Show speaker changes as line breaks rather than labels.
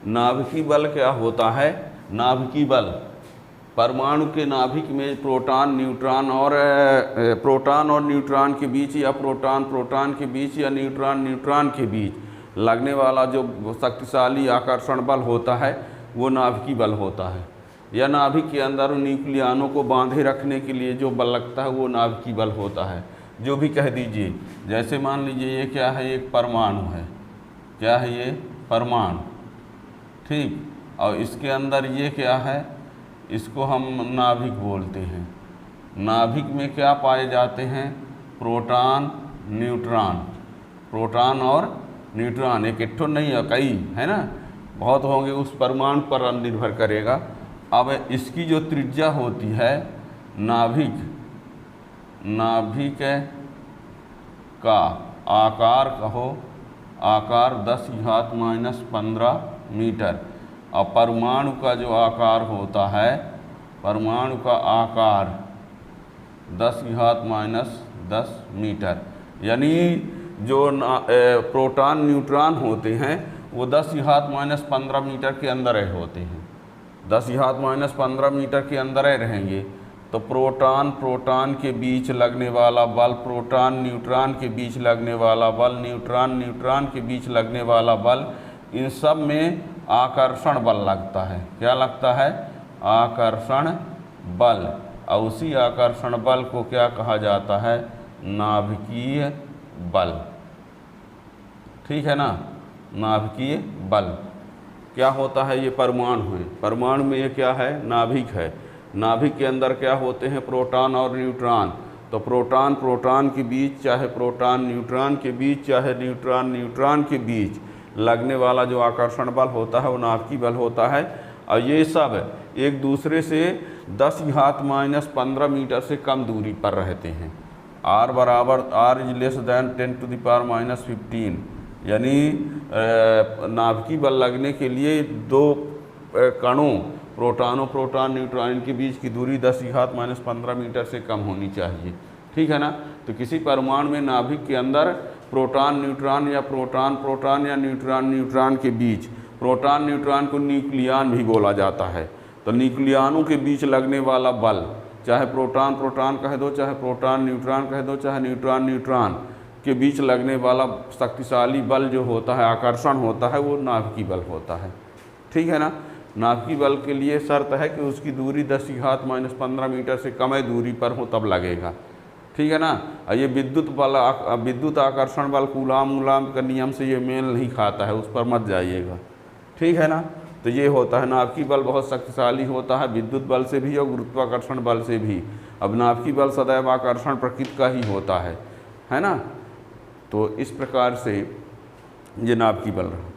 नाभिकीय बल क्या होता है? नाभिकीय बल परमाणु के नाभिक में प्रोटॉन और न्यूट्रॉन के बीच, या प्रोटॉन के बीच, या न्यूट्रॉन के बीच लगने वाला जो शक्तिशाली आकर्षण बल होता है वो नाभिकीय बल होता है। या नाभिक के अंदर न्यूक्लियनों को बांधे रखने के लिए जो बल लगता है वो नाभिकीय बल होता है। जो भी कह दीजिए, जैसे मान लीजिए ये क्या है, एक परमाणु है। क्या है ये? परमाणु, ठीक। और इसके अंदर ये क्या है, इसको हम नाभिक बोलते हैं। नाभिक में क्या पाए जाते हैं? Proton, neutron. प्रोटॉन और न्यूट्रॉन, एक इट्ठो नहीं है, कई है ना, बहुत होंगे, उस परमाणु पर निर्भर करेगा। अब इसकी जो त्रिज्या होती है नाभिक का आकार कहो, आकार 10⁻⁻15 मीटर। और परमाणु का जो आकार होता है, परमाणु का आकार 10⁻10 मीटर। यानी जो प्रोटॉन न्यूट्रॉन होते हैं वो 10⁻15 मीटर के अंदर होते हैं। 10⁻15 मीटर के अंदर रहेंगे। तो प्रोटॉन के बीच लगने वाला बल, प्रोटॉन न्यूट्रॉन के बीच लगने वाला बल, न्यूट्रॉन के बीच लगने वाला बल, इन सब में आकर्षण बल लगता है। क्या लगता है? आकर्षण बल। और उसी आकर्षण बल को क्या कहा जाता है? नाभिकीय बल। ठीक है ना, नाभिकीय बल। क्या होता है? ये परमाणु है। परमाणु में ये क्या है? नाभिक है। नाभिक के अंदर क्या होते हैं? प्रोटॉन और न्यूट्रॉन। तो प्रोटॉन के बीच, चाहे प्रोटॉन न्यूट्रॉन के बीच, चाहे न्यूट्रॉन के बीच लगने वाला जो आकर्षण बल होता है वो नाभिकीय बल होता है। और ये सब एक दूसरे से 10⁻15 मीटर से कम दूरी पर रहते हैं। r > 10⁻15, यानी नाभिकीय बल लगने के लिए दो कणों प्रोटॉन न्यूट्रॉन के बीच की दूरी 10⁻15 मीटर से कम होनी चाहिए। ठीक है ना। तो किसी परमाणु में नाभिक के अंदर प्रोटॉन न्यूट्रॉन या प्रोटॉन या न्यूट्रॉन के बीच, प्रोटॉन न्यूट्रॉन को न्यूक्लियन भी बोला जाता है। तो न्यूक्लियनों के बीच लगने वाला बल, चाहे प्रोटॉन कह दो, चाहे प्रोटॉन न्यूट्रॉन कह दो, चाहे न्यूट्रॉन के बीच लगने वाला शक्तिशाली बल जो होता है, आकर्षण होता है, वो नाभिकीय बल होता है। ठीक है ना। नाभिकीय बल के लिए शर्त है कि उसकी दूरी 10⁻15 मीटर से कम दूरी पर हो तब लगेगा। ठीक है ना। और ये विद्युत आकर्षण बल कूलाम का नियम से ये मेल नहीं खाता है, उस पर मत जाइएगा। ठीक है ना। तो ये होता है, नाभिकीय बल बहुत शक्तिशाली होता है, विद्युत बल से भी और गुरुत्वाकर्षण बल से भी। अब नाभिकीय बल सदैव आकर्षण प्रकृति का ही होता है ना। तो इस प्रकार से ये नाभिकीय बल रहा।